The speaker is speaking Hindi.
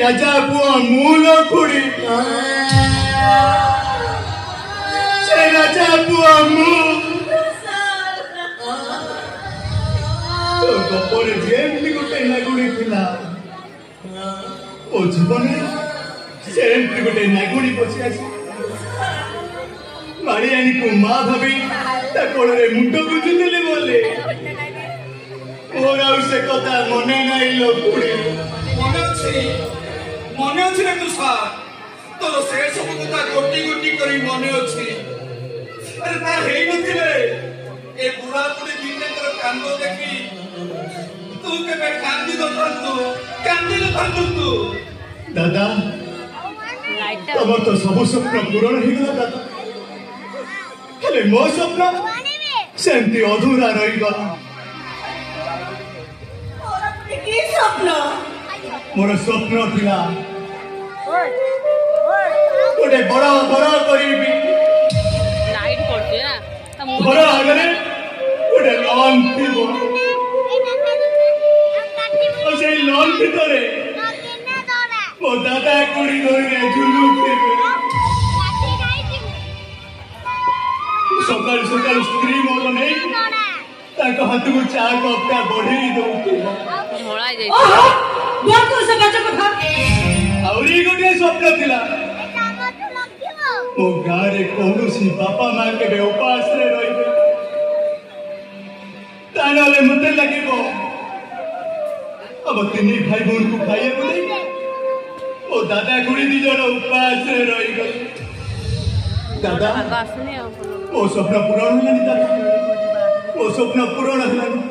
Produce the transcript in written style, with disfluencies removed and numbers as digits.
राजा पुआ मूल खुड़ी से राजा पुआ मूल तो गपरे जेमती गोटे नागुणी थिला ओ जीवन सेमती गोटे नागुणी पछी आसी मारियानी को मां भाभी ता कोड़े मुंड गुंजुले बोले और से कथा मने नाई लोकुड़ी मने अच्छी रे तुषार तोर से सब कथा गोटी गोटी करी मने अच्छी अरे ता हेई नथिले ए बुढ़ा बुढ़ी दिने तोर कांदो देखी तू केबे कांदी दथंतु तू दादा तब तो सब स्वप्न पूरण हो गला दादा हेले मो स्वप्न सेमती अधूरा रही गला मोर स्वप्न थिला गोटे बड़ा बड़ा करीबी लाइट पड़ती है ना बड़ा आगे गोटे लॉन थी और से लॉन भीतर मो दादा कुड़ी धोरे झुलू सकाल सकाल स्त्री मोर नहीं ताको हाथ को चा कपटा बढ़ेई दउतिला झोळा जाई बोल तो से बच्चा को खा औरी गोटे स्वप्न थिला मो गारे कौनसी बापा मां के उपास रे रहिबे तानले मते लागिबो अब तिनी भाई बहन को खाइए बोले ओ दादा गुड़ी दी जण उपास रे रहि गले दादा आकाश नहीं ओ स्वप्न पूर्ण होलानी दादा ओ स्वप्न पूर्ण होलानी